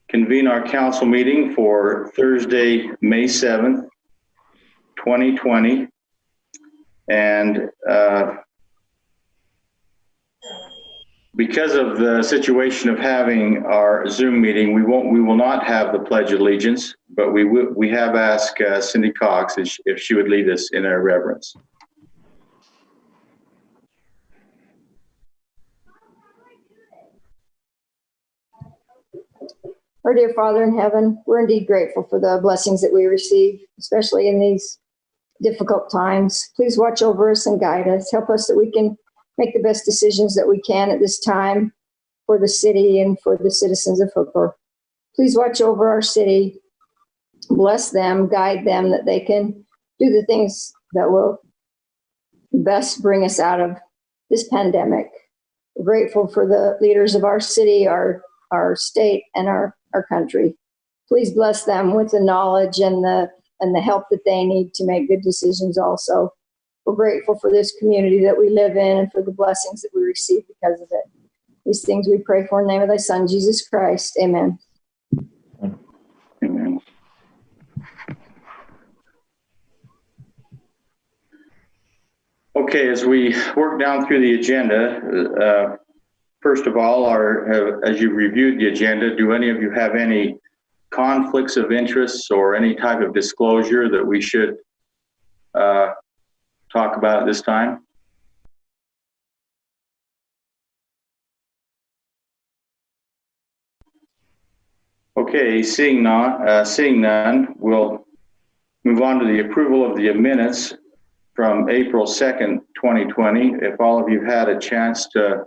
convene our council meeting for Thursday, May 7th, 2020. And because of the situation of having our Zoom meeting, we will not have the Pledge of Allegiance, but we have asked Cindy Cox if she would lead us in our reverence. Our dear Father in heaven, we're indeed grateful for the blessings that we receive, especially in these difficult times. Please watch over us and guide us. Help us that we can make the best decisions that we can at this time for the city and for the citizens of Hooper. Please watch over our city, bless them, guide them, that they can do the things that will best bring us out of this pandemic. We're grateful for the leaders of our city, our state, and our country. Please bless them with the knowledge and the help that they need to make good decisions also. We're grateful for this community that we live in and for the blessings that we receive because of it. These things we pray for in the name of thy Son, Jesus Christ. Amen. Amen. Okay, as we work down through the agenda, first of all, as you reviewed the agenda, do any of you have any conflicts of interest or any type of disclosure that we should talk about at this time? Okay, seeing none, we'll move on to the approval of the minutes from April 2nd, 2020. If all of you had a chance to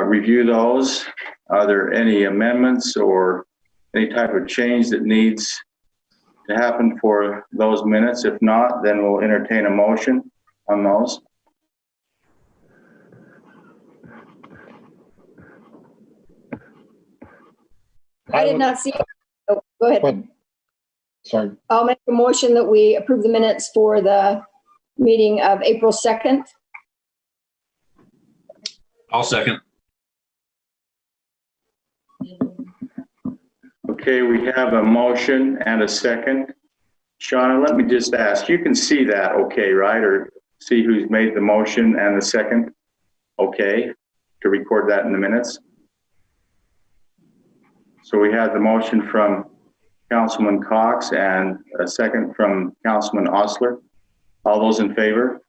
review those, are there any amendments or any type of change that needs to happen for those minutes? If not, then we'll entertain a motion on those. I did not see. Oh, go ahead. What? Sorry. I'll make a motion that we approve the minutes for the meeting of April 2nd. I'll second. Okay, we have a motion and a second. Shauna, let me just ask, you can see that okay, right? Or see who's made the motion and the second? Okay, to record that in the minutes. So we have the motion from Councilman Cox and a second from Councilman Osler. All those in favor?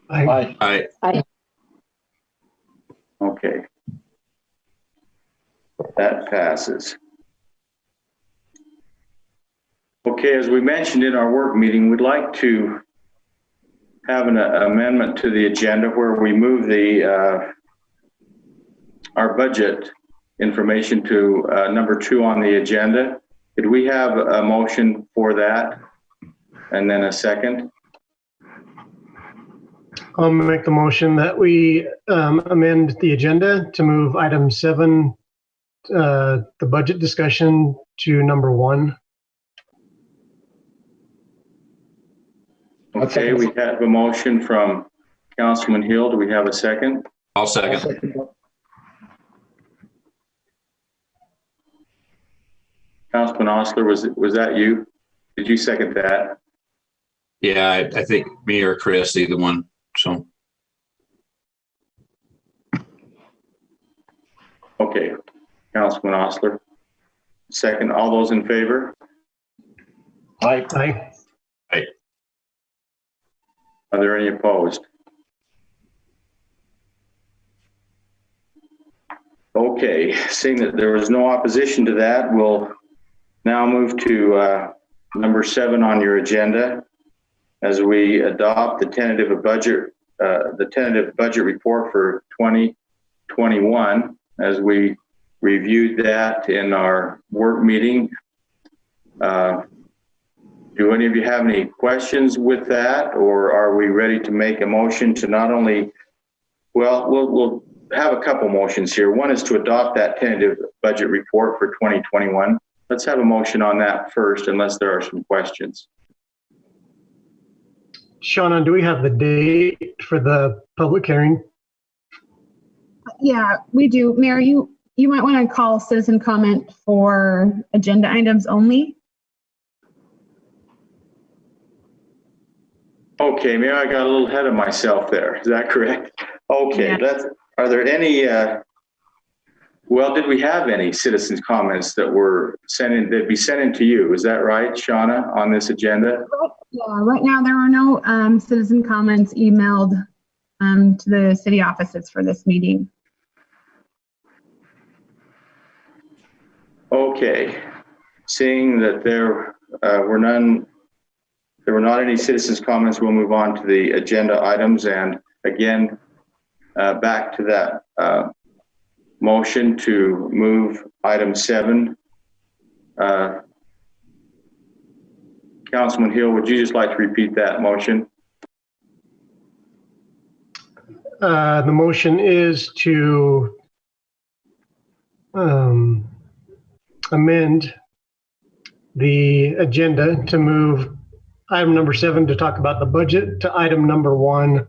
Aye. Aye. Aye. Okay. That passes. Okay, as we mentioned in our work meeting, we'd like to have an amendment to the agenda where we move our budget information to number 2 on the agenda. Did we have a motion for that? And then a second? I'll make the motion that we amend the agenda to move item 7, the budget discussion, to number 1. Okay, we have a motion from Councilman Hill. Do we have a second? I'll second. Councilman Osler, was that you? Did you second that? Yeah, I think me or Chris, either one. So. Okay, Councilman Osler. Second, all those in favor? Aye. Aye. Aye. Are there any opposed? Okay, seeing that there was no opposition to that, we'll now move to number 7 on your agenda as we adopt the tentative budget report for 2021. As we reviewed that in our work meeting, do any of you have any questions with that, or are we ready to make a motion to not only, well, we'll have a couple motions here. One is to adopt that tentative budget report for 2021. Let's have a motion on that first, unless there are some questions. Shauna, do we have the date for the public hearing? Yeah, we do. Mayor, you you might want to call citizen comment for agenda items only. Okay, maybe I got a little ahead of myself there. Is that correct? Okay, Yeah. are there any, well, did we have any citizens' comments that were sent in, that'd be sent in to you? Is that right, Shauna, on this agenda? Yeah, right now there are no citizen comments emailed to the city offices for this meeting. Okay, seeing that there were not any citizens' comments, we'll move on to the agenda items. And again, back to that motion to move item 7. Councilman Hill, would you just like to repeat that motion? The motion is to amend the agenda to move item number 7 to talk about the budget to item number 1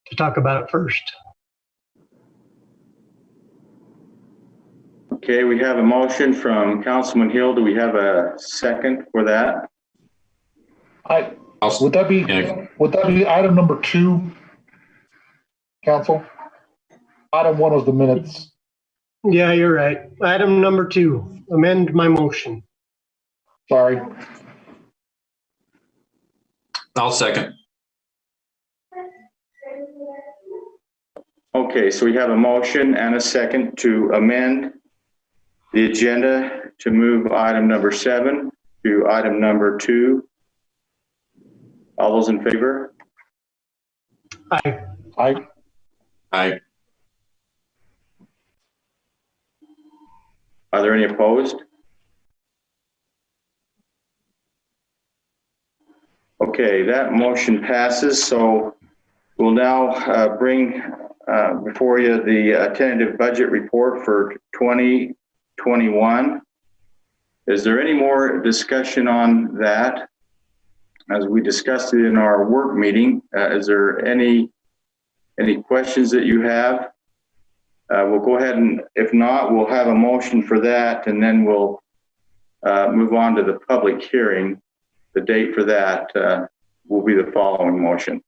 to talk about it first. Okay, we have a motion from Councilman Hill. Do we have a second for that? Would that be item number 2, council? Item 1 was the minutes. Yeah, you're right. Item number 2, amend my motion. Sorry. I'll second. Okay, so we have a motion and a second to amend the agenda to move item number 7 to item number 2. All those in favor? Aye. Aye. Aye. Are there any opposed? Okay, that motion passes. So we'll now bring before you the tentative budget report for 2021. Is there any more discussion on that? As we discussed it in our work meeting, is there any questions that you have? We'll go ahead and, if not, we'll have a motion for that, and then we'll move on to the public hearing. The date for that will be the following motion.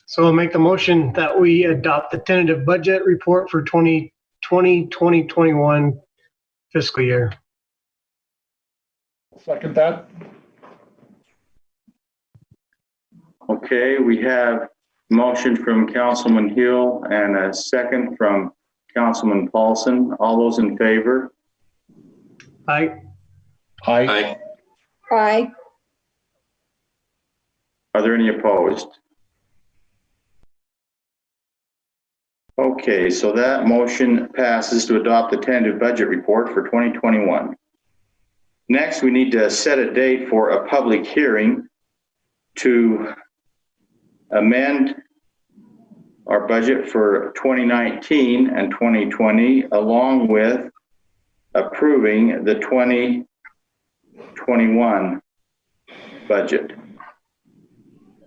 So I'll make the motion that we adopt the tentative budget report for 2020-2021 fiscal year. Second that. Okay, we have a motion from Councilman Hill and a second from Councilman Paulson. All those in favor? Aye. Aye. Aye. Aye. Are there any opposed? Okay, so that motion passes to adopt the tentative budget report for 2021. Next, we need to set a date for a public hearing to amend our budget for 2019 and 2020, along with approving the 2021 budget.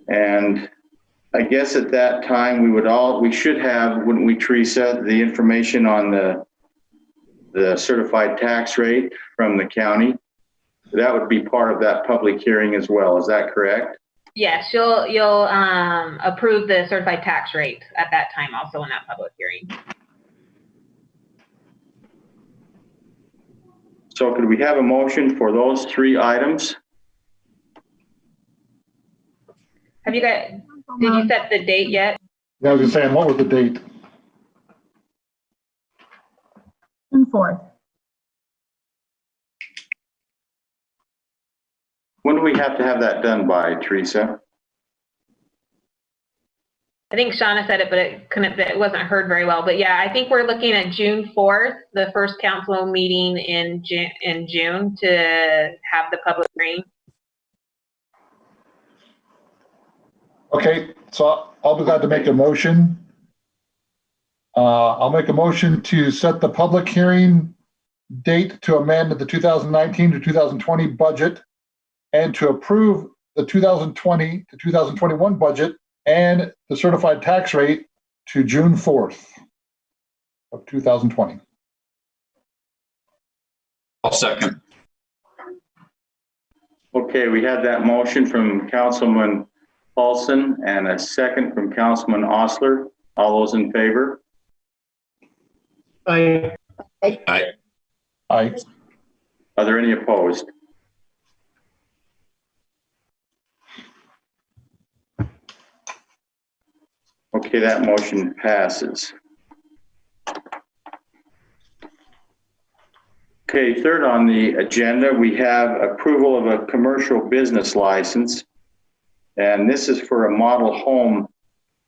And I guess at that time we should have, wouldn't we, Teresa, the information on the certified tax rate from the county? That would be part of that public hearing as well. Is that correct? Yes, you'll approve the certified tax rate at that time, also in that public hearing. So could we have a motion for those 3 items? Have you guys, did you set the date yet? Yeah, I was just saying, what was the date? June 4th. When do we have to have that done by, Teresa? I think Shauna said it, but it wasn't heard very well. But yeah, I think we're looking at June 4th, the first council meeting in June to have the public hearing. Okay, so I'll be glad to make a motion. I'll make a motion to set the public hearing date to amend the 2019 to 2020 budget and to approve the 2020 to 2021 budget and the certified tax rate to June 4th of 2020. I'll second. Okay, we had that motion from Councilman Paulson and a second from Councilman Osler. All those in favor? Aye. Aye. Aye. Are there any opposed? Okay, that motion passes. Okay, third on the agenda, we have approval of a commercial business license. And this is for a model home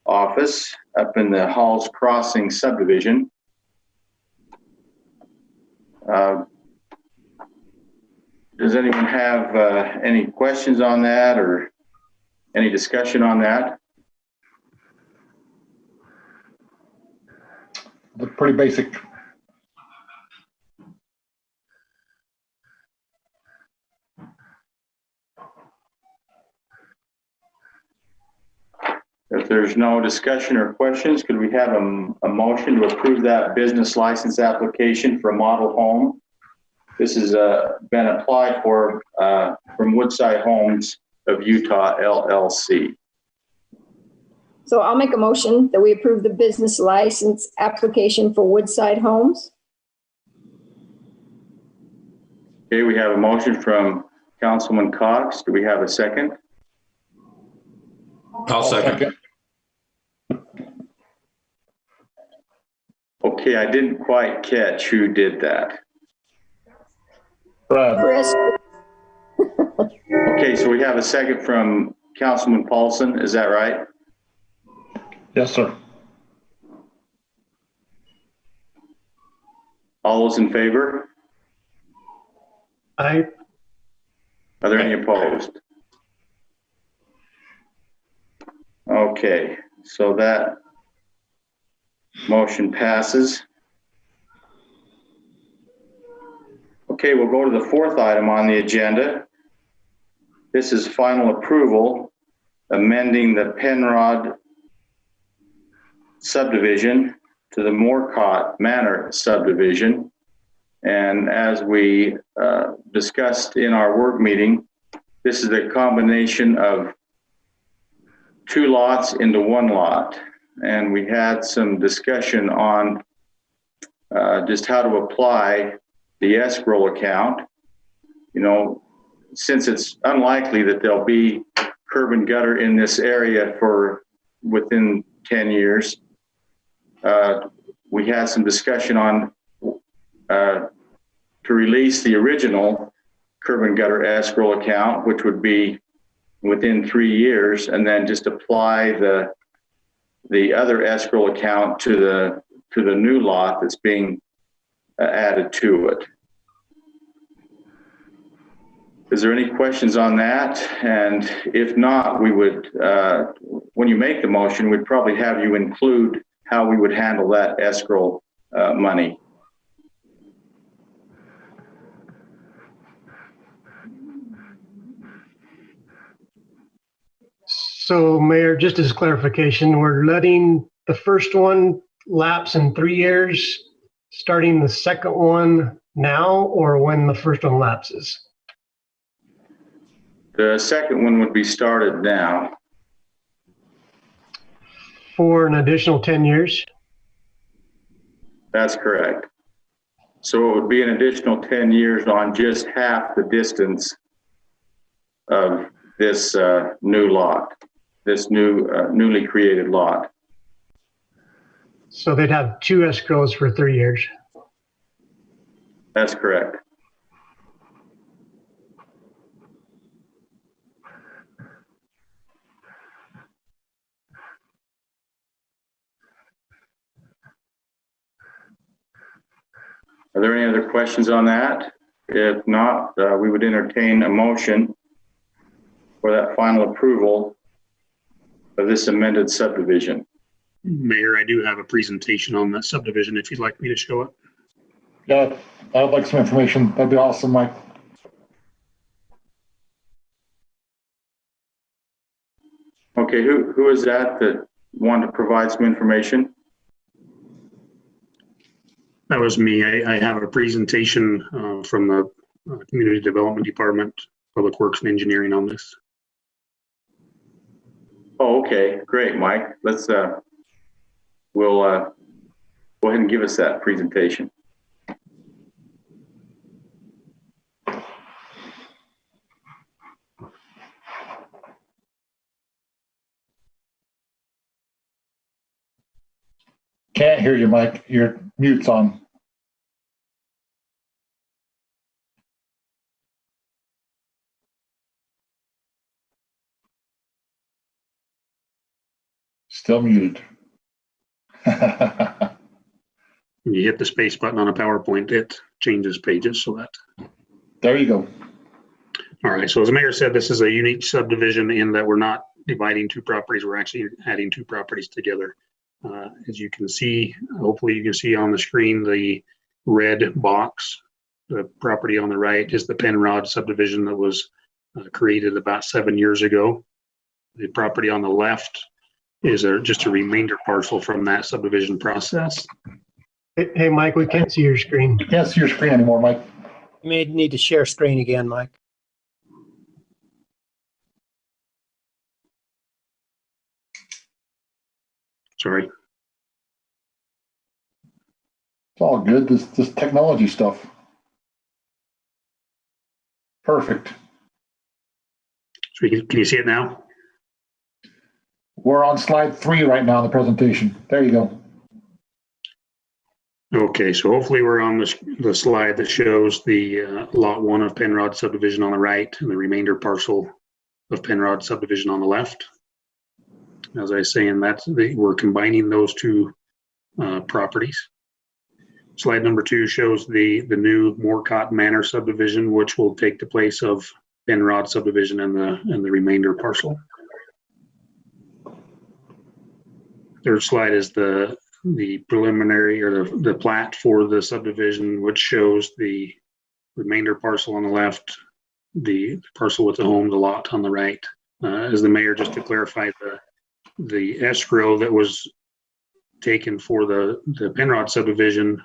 office up in the Halls Crossing subdivision. Does anyone have any questions on that or any discussion on that? Pretty basic. If there's no discussion or questions, could we have a motion to approve that business license application for a model home? This has been applied for from Woodside Homes of Utah, LLC. So I'll make a motion that we approve the business license application for Woodside Homes. Okay, we have a motion from Councilman Cox. Do we have a second? I'll second. Okay, I didn't quite catch who did that. Brad. Chris, Okay, so we have a second from Councilman Paulson. Is that right? Yes, sir. All those in favor? Aye. Are there any opposed? Okay, so that motion passes. Okay, we'll go to the fourth item on the agenda. This is final approval, amending the Penrod subdivision to the Moorcott Manor subdivision. And as we discussed in our work meeting, this is a combination of 2 lots into 1 lot. And we had some discussion on just how to apply the escrow account. You know, since it's unlikely that there'll be curb and gutter in this area for within 10 years, we had some discussion on to release the original curb and gutter escrow account, which would be within 3 years, and then just apply the other escrow account to the new lot that's being added to it. Is there any questions on that? And if not, we would, when you make the motion, we'd probably have you include how we would handle that escrow money. So Mayor, just as clarification, we're letting the first one lapse in 3 years, starting the second one now, or when the first one lapses? The second one would be started now. For an additional 10 years? That's correct. So it would be an additional 10 years on just half the distance of this new lot, this newly created lot. So they'd have 2 escrows for 3 years. That's correct. Are there any other questions on that? If not, we would entertain a motion for that final approval of this amended subdivision. Mayor, I do have a presentation on that subdivision if you'd like me to show it. Yeah, I would like some information. That'd be awesome, Mike. Okay, who is that wanted to provide some information? That was me. I have a presentation from the Community Development Department, Public Works and Engineering on this. Oh, okay, great, Mike. Let's, we'll go ahead and give us that presentation. Can't hear you, Mike. Your mute's on. Still muted. When you hit the space button on a PowerPoint, it changes pages. So that. There you go. All right. So as the mayor said, this is a unique subdivision in that we're not dividing two properties. We're actually adding two properties together. As you can see, hopefully you can see on the screen the red box. The property on the right is the Penrod subdivision that was created about 7 years ago. The property on the left is just a remainder parcel from that subdivision process. Hey, Mike, we can't see your screen. Can't see your screen anymore, Mike. You may need to share screen again, Mike. Sorry. It's all good. This technology stuff. Perfect. So can you see it now? We're on slide 3 right now in the presentation. There you go. Okay, so hopefully we're on the slide that shows the lot 1 of Penrod subdivision on the right and the remainder parcel of Penrod subdivision on the left. As I was saying, we're combining those two properties. Slide number 2 shows the new Moorcock Manor subdivision, which will take the place of Penrod subdivision and the remainder parcel. Third slide is the preliminary or the plat for the subdivision, which shows the remainder parcel on the left, the parcel with the home, the lot on the right. As the mayor, just to clarify, the escrow that was taken for the Penrod subdivision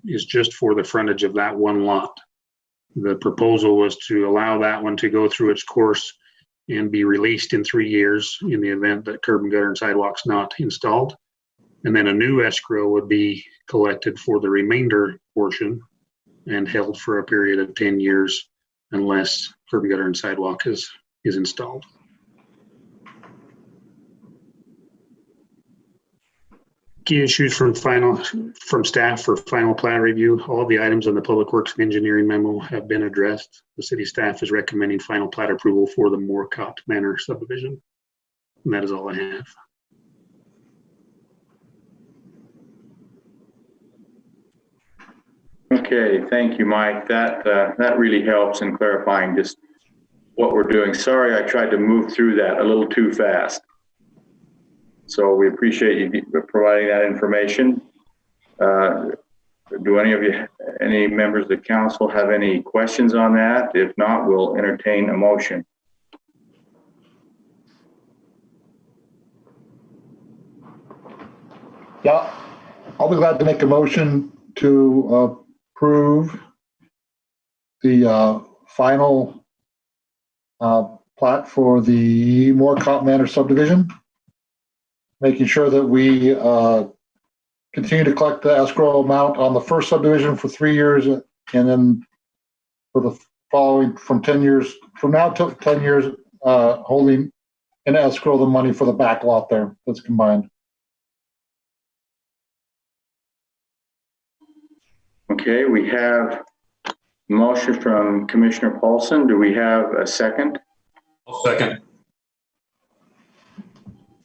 is just for the frontage of that one lot. The proposal was to allow that one to go through its course and be released in 3 years in the event that curb and gutter and sidewalks not installed. And then a new escrow would be collected for the remainder portion and held for a period of 10 years unless curb and gutter and sidewalk is installed. Key issues from staff for final plat review. All the items on the Public Works and Engineering memo have been addressed. The city staff is recommending final plat approval for the Moorcock Manor subdivision. And that is all I have. Okay, thank you, Mike. That really helps in clarifying just what we're doing. Sorry, I tried to move through that a little too fast. So we appreciate you providing that information. Do any members of the council have any questions on that? If not, we'll entertain a motion. Yeah, I'll be glad to make a motion to approve the final plat for the Moorcock Manor subdivision, making sure that we continue to collect the escrow amount on the first subdivision for 3 years, and then for the following from 10 years from now to 10 years, holding in escrow the money for the back lot there that's combined. Okay, we have a motion from Commissioner Paulson. Do we have a second? I'll second.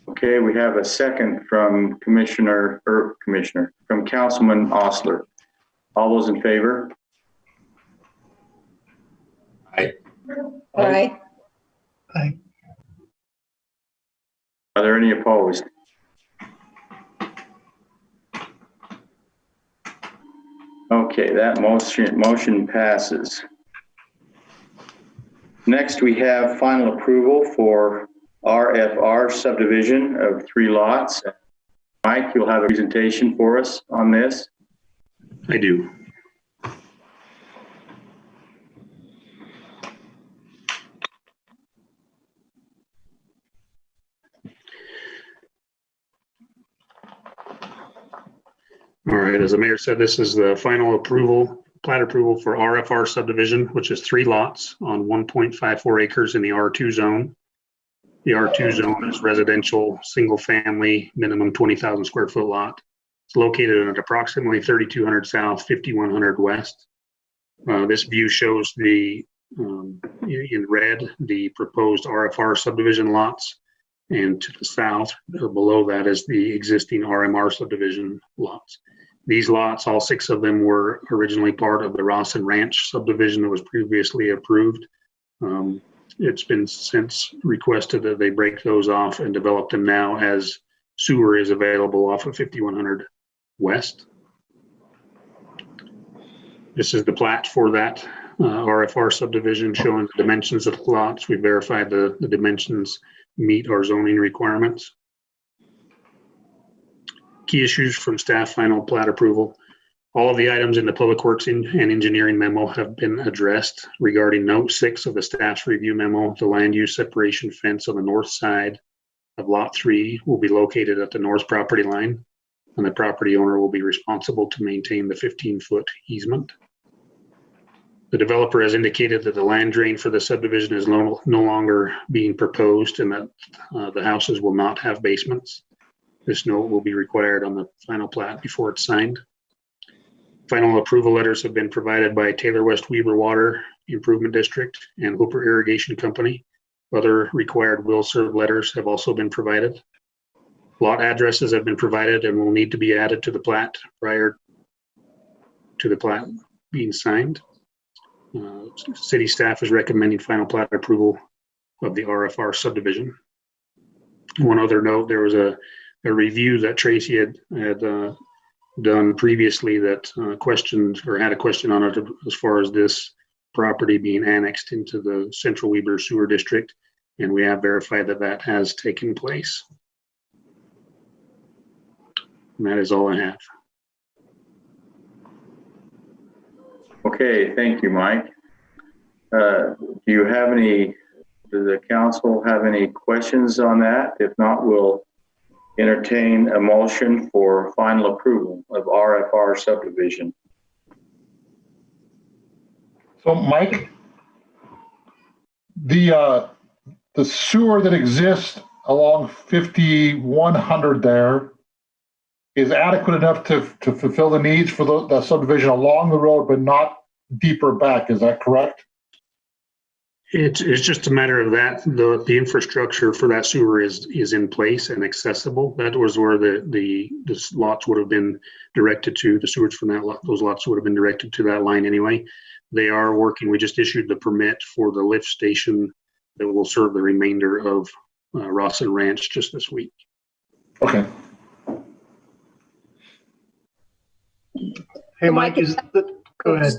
Okay, we have a second from from Councilman Osler. All those in favor? Aye. Aye. Aye. Are there any opposed? Okay, that motion passes. Next, we have final approval for RFR subdivision of 3 lots. Mike, you'll have a presentation for us on this. I do. All right, as the mayor said, this is the final approval, plat approval for RFR subdivision, which is 3 lots on 1.54 acres in the R2 zone. The R2 zone is residential, single family, minimum 20,000 square foot lot. It's located at approximately 3200 south, 5100 west. This view shows the, in red, the proposed RFR subdivision lots. And to the south or below that is the existing RMR subdivision lots. These lots, all 6 of them were originally part of the Rawson Ranch subdivision that was previously approved. It's been since requested that they break those off and develop them now as sewer is available off of 5100 West. This is the plat for that RFR subdivision showing the dimensions of the lots. We verified the dimensions meet our zoning requirements. Key issues from staff final plat approval. All of the items in the Public Works and Engineering memo have been addressed. Regarding note 6 of the staff's review memo, the land use separation fence on the north side of lot 3 will be located at the north property line, and the property owner will be responsible to maintain the 15-foot easement. The developer has indicated that the land drain for the subdivision is no longer being proposed and that the houses will not have basements. This note will be required on the final plat before it's signed. Final approval letters have been provided by Taylor West Weaver Water Improvement District and Hooper Irrigation Company. Other required will serve letters have also been provided. Lot addresses have been provided and will need to be added to the plat prior to the plat being signed. City staff is recommending final plat approval of the RFR subdivision. One other note, there was a review that Tracy had done previously that questioned or had a question on it as far as this property being annexed into the Central Weber Sewer District, and we have verified that that has taken place. And that is all I have. Okay, thank you, Mike. Does the council have any questions on that? If not, we'll entertain a motion for final approval of RFR subdivision. So Mike, the sewer that exists along 5100 there is adequate enough to fulfill the needs for the subdivision along the road, but not deeper back. Is that correct? It's just a matter of that the infrastructure for that sewer is in place and accessible. That was where the lots would have been directed to. The sewage from those lots would have been directed to that line anyway. They are working. We just issued the permit for the lift station that will serve the remainder of Rawson Ranch just this week. Okay. Hey, Mike, go ahead.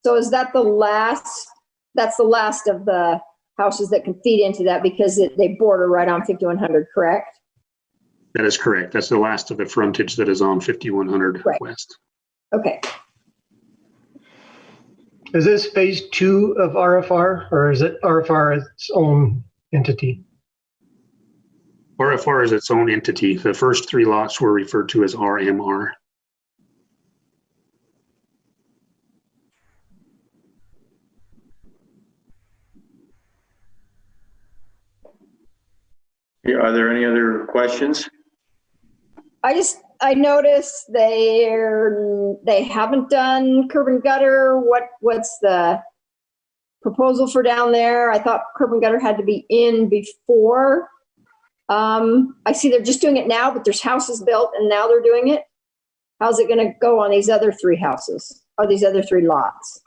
So is that the last, that's the last of the houses that can feed into that because they border right on 5100, correct? That is correct. That's the last of the frontage that is on 5100 Right. West. Okay. Is this phase 2 of RFR, or is it RFR its own entity? RFR is its own entity. The first 3 lots were referred to as RMR. Are there any other questions? I noticed they haven't done curb and gutter. What's the proposal for down there? I thought curb and gutter had to be in before. I see they're just doing it now, but there's houses built and now they're doing it. How's it going to go on these other 3 houses or these other 3 lots?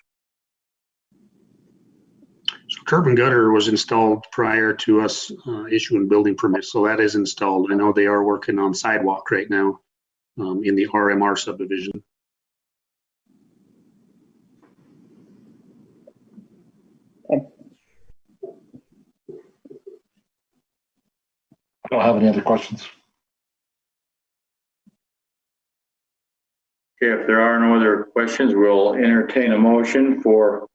So curb and gutter was installed prior to us issuing building permits, so that is installed. I know they are working on sidewalk right now in the RMR subdivision. don't have any other questions. Okay, if there are no other questions, we'll entertain a motion for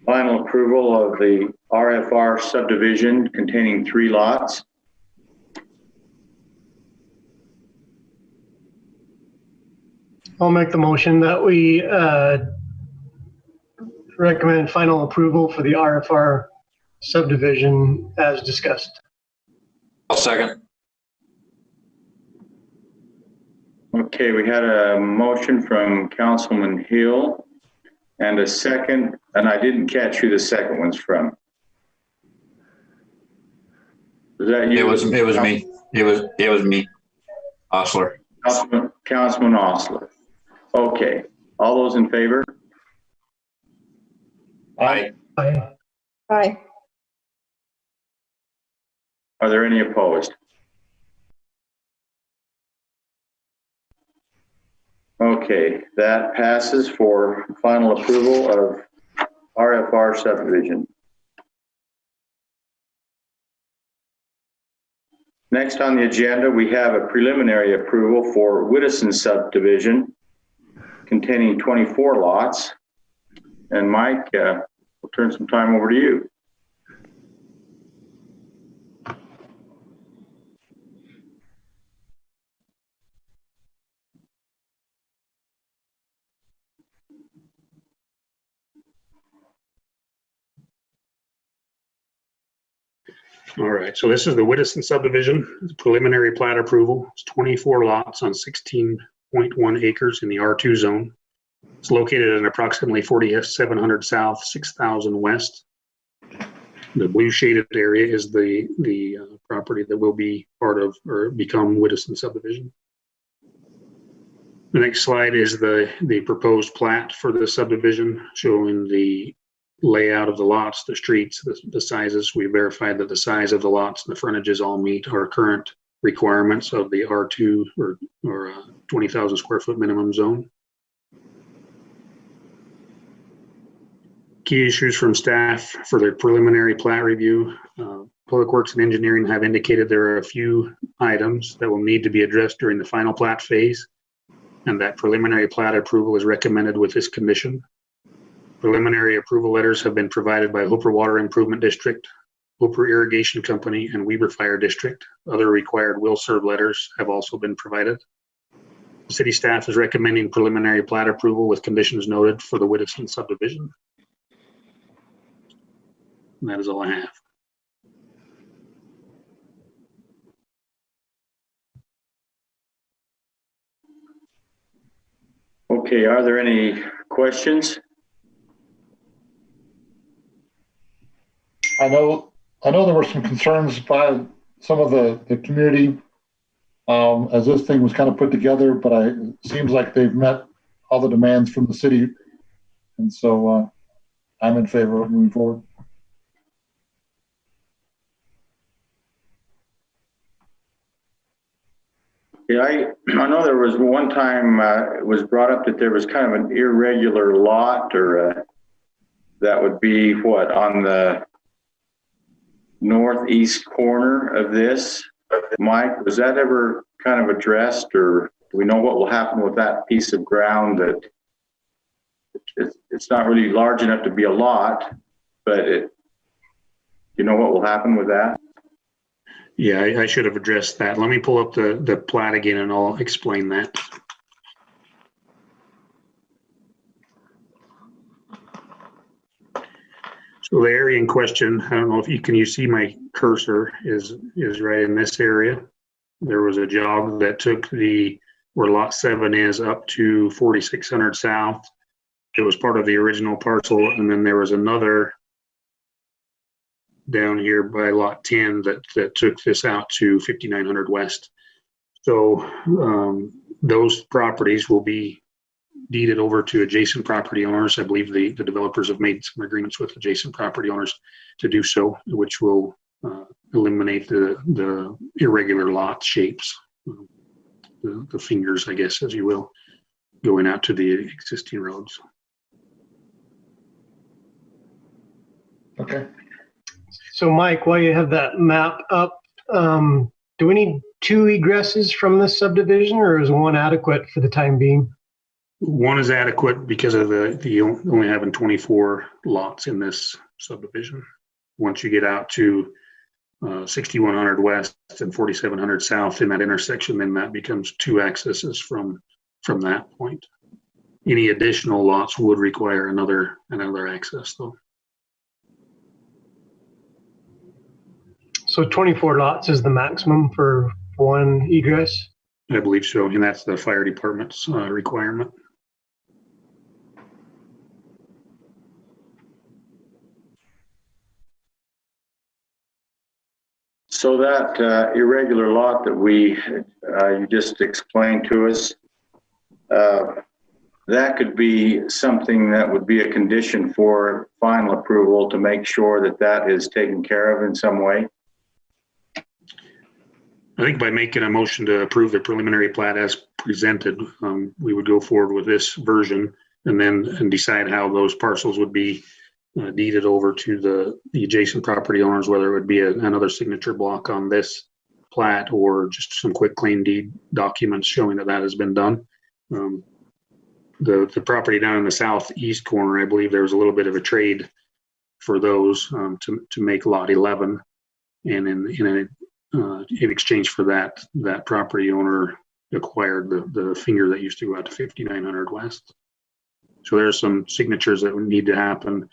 final approval of the RFR subdivision containing 3 lots. I'll make the motion that we recommend final approval for the RFR subdivision as discussed. I'll second. Okay, we had a motion from Councilman Hill and a second, and I didn't catch who the second one's from. Was that you? It was me. It was me. Osler. Councilman Osler. Okay, all those in favor? Aye. Aye. Aye. Are there any opposed? Okay, that passes for final approval of RFR subdivision. Next on the agenda, we have a preliminary approval for Whittison subdivision containing 24 lots. And Mike, we'll turn some time over to you. All right, so this is the Whittison subdivision, preliminary plat approval. It's 24 lots on 16.1 acres in the R2 zone. It's located at approximately 4,700 south, 6,000 west. The blue shaded area is the property that will be part of or become Whittison subdivision. The next slide is the proposed plat for the subdivision, showing the layout of the lots, the streets, the sizes. We verified that the size of the lots and the frontages all meet our current requirements of the R2 or 20,000 square foot minimum zone. Key issues from staff for their preliminary plat review. Public Works and Engineering have indicated there are a few items that will need to be addressed during the final plat phase, and that preliminary plat approval is recommended with this condition. Preliminary approval letters have been provided by Hooper Water Improvement District, Hooper Irrigation Company, and Weber Fire District. Other required will serve letters have also been provided. The city staff is recommending preliminary plat approval with conditions noted for the Whittison subdivision. And that is all I have. Okay, are there any questions? I know there were some concerns by some of the community as this thing was kind of put together, but it seems like they've met all the demands from the city. And so I'm in favor of moving forward. Yeah, I know there was one time it was brought up that there was kind of an irregular lot or that would be what, on the northeast corner of this. Mike, was that ever kind of addressed, or do we know what will happen with that piece of ground that it's not really large enough to be a lot, but you know what will happen with that? Yeah, I should have addressed that. Let me pull up the plat again and I'll explain that. So the area in question, I don't know if you see my cursor is right in this area. There was a jog that took where lot 7 is up to 4,600 south. It was part of the original parcel, and then there was another down here by lot 10 that took this out to 5,900 west. So those properties will be deeded over to adjacent property owners. I believe the developers have made some agreements with adjacent property owners to do so, which will eliminate the irregular lot shapes, the fingers, I guess, as you will, going out to the existing roads. Okay. So Mike, while you have that map up, Do we need 2 egresses from this subdivision, or is one adequate for the time being? One is adequate because of the only having 24 lots in this subdivision. Once you get out to 6100 west and 4700 south in that intersection, then that becomes 2 accesses from that point. Any additional lots would require another access though. So 24 lots is the maximum for one egress? I believe so, and that's the fire department's requirement. So that irregular lot that you just explained to us, that could be something that would be a condition for final approval to make sure that that is taken care of in some way. I think by making a motion to approve the preliminary plat as presented, we would go forward with this version and decide how those parcels would be deeded over to the adjacent property owners, whether it would be another signature block on this plat or just some quick claim deed documents showing that has been done. The property down in the southeast corner, I believe there was a little bit of a trade for those to make lot 11, and in exchange for that property owner acquired the finger that used to go out to 5900 west. So there's some signatures that would need to happen.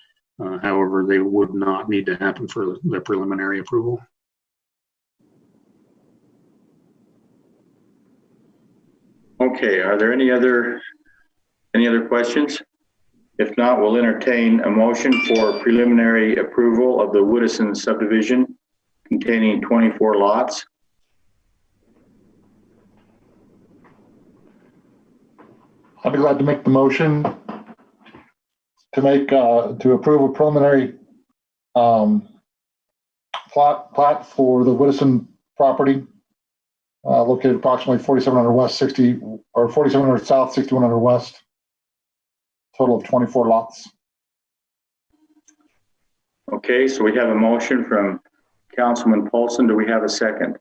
However, they would not need to happen for the preliminary approval. Okay, are there any other questions? If not, we'll entertain a motion for preliminary approval of the Woodison subdivision containing 24 lots. I'd be glad to make the motion to approve a preliminary plat for the Woodison property located approximately 4700 west 60 or 4700 south 6100 west, total of 24 lots. Okay, so we have a motion from Councilman Paulson. Do we have a second?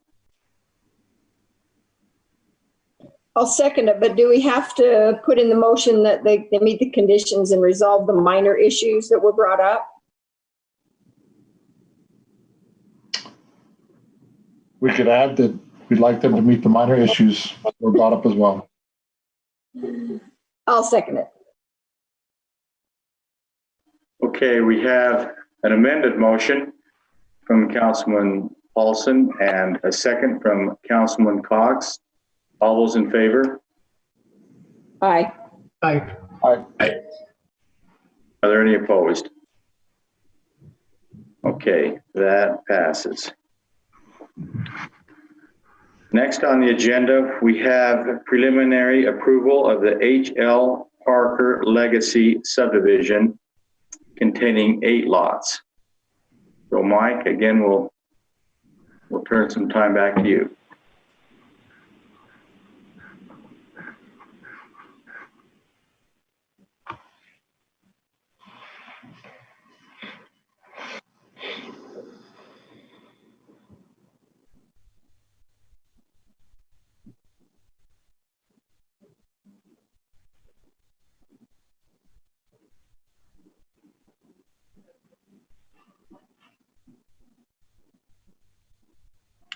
I'll second it, but do we have to put in the motion that they meet the conditions and resolve the minor issues that were brought up? We could add that we'd like them to meet the minor issues that were brought up as well. I'll second it. Okay, we have an amended motion from Councilman Paulson and a second from Councilman Cox. All those in favor? Aye. Aye. Are there any opposed? Okay, that passes. Next on the agenda, we have preliminary approval of the H.L. Parker Legacy subdivision containing 8 lots. So Mike, again, we'll turn some time back to you.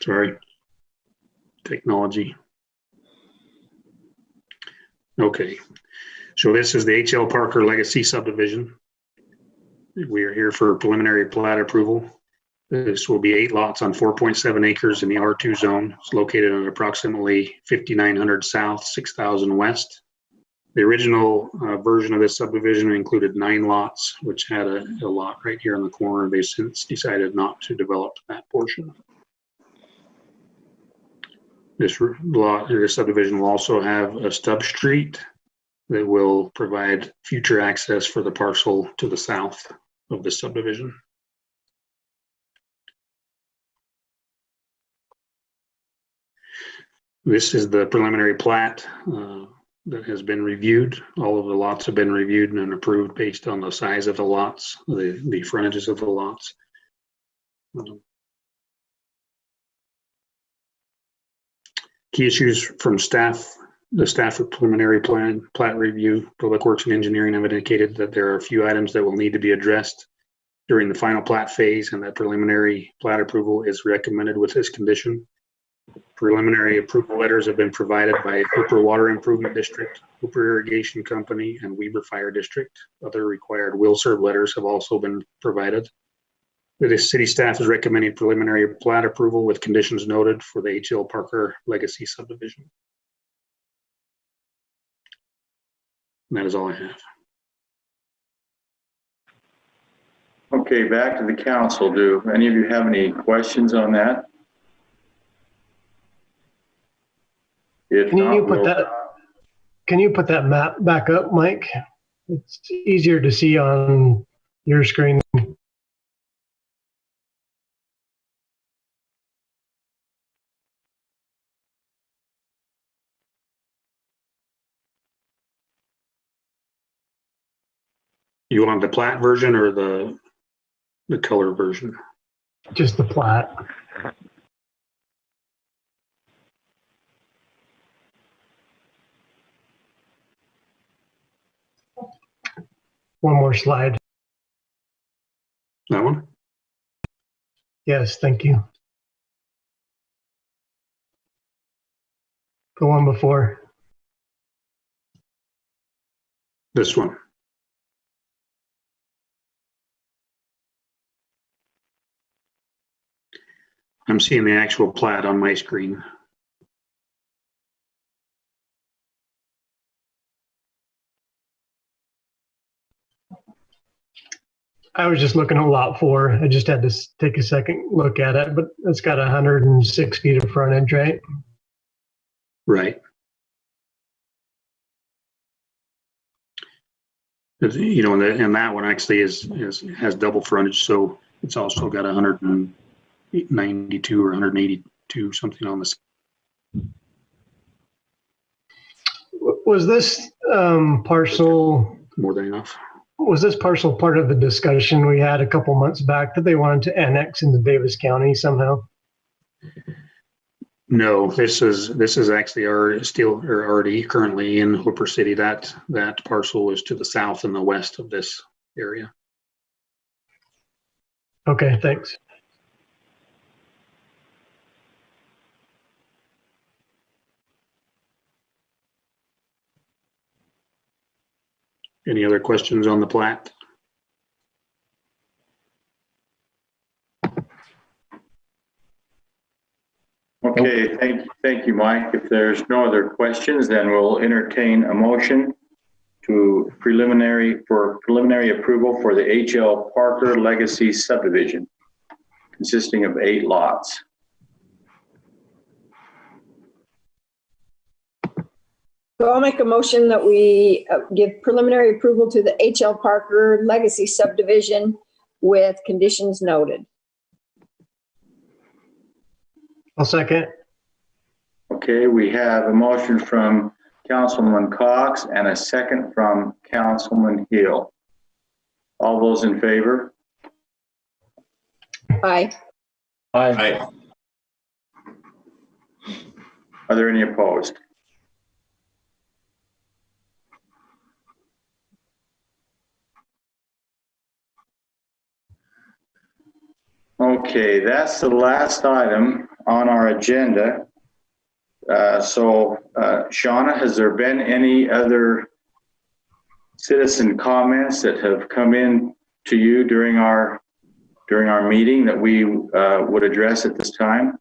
Sorry. Technology. Okay. So this is the H.L. Parker Legacy subdivision. We are here for preliminary plat approval. This will be 8 lots on 4.7 acres in the R2 zone. It's located at approximately 5900 south, 6000 west. The original version of this subdivision included 9 lots, which had a lot right here in the corner. They since decided not to develop that portion. This subdivision will also have a stub street that will provide future access for the parcel to the south of this subdivision. This is the preliminary plat that has been reviewed. All of the lots have been reviewed and approved based on the size of the lots, the frontages of the lots. Key issues from staff, the staff preliminary plat review, Public Works and Engineering have indicated that there are a few items that will need to be addressed during the final plat phase, and that preliminary plat approval is recommended with this condition. Preliminary approval letters have been provided by Hooper Water Improvement District, Hooper Irrigation Company, and Weber Fire District. Other required will serve letters have also been provided. The city staff is recommending preliminary plat approval with conditions noted for the H.L. Parker Legacy subdivision. And that is all I have. Okay, back to the council. Do any of you have any questions on that? If Can not, you put we'll- that, can you put that map back up, Mike? It's easier to see on your screen. You want the plat version or the color version? Just the plat. One more slide. That one? Yes, thank you. The one before. This one. I'm seeing the actual plat on my screen. I was just looking at lot 4. I just had to take a second look at it, but it's got 106 feet of frontage, right? Right. You know, and that one actually has double frontage, so it's also got 192 or 182 something on this. Was this parcel? More than enough. Was this parcel part of the discussion we had a couple months back that they wanted to annex into Davis County somehow? No, this is actually already currently in Hooper City. That parcel is to the south and the west of this area. Okay, thanks. Any other questions on the plat? Okay, thank you, Mike. If there's no other questions, then we'll entertain a motion to preliminary approval for the H.L. Parker Legacy subdivision, consisting of 8 lots. So I'll make a motion that we give preliminary approval to the H.L. Parker Legacy subdivision with conditions noted. I'll second. Okay, we have a motion from Councilman Cox and a second from Councilman Hill. All those in favor? Aye. Aye. Are there any opposed? Okay, that's the last item on our agenda. Shauna, has there been any other citizen comments that have come in to you during our meeting that we would address at this time?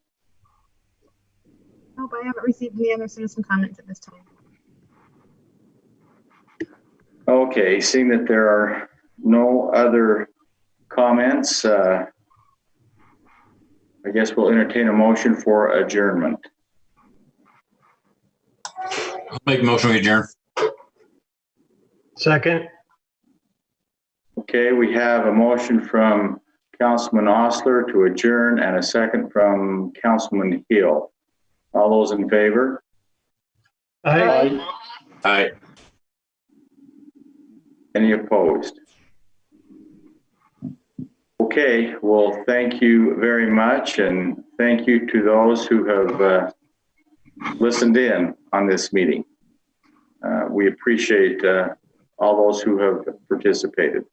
Nope, I haven't received any other citizen comments at this time. Okay, seeing that there are no other comments, I guess we'll entertain a motion for adjournment. I'll make a motion to adjourn. Second. Okay, we have a motion from Councilman Osler to adjourn and a second from Councilman Hill. All those in favor? Aye. Aye. Any opposed? Okay, well, thank you very much, and thank you to those who have listened in on this meeting. We appreciate all those who have participated.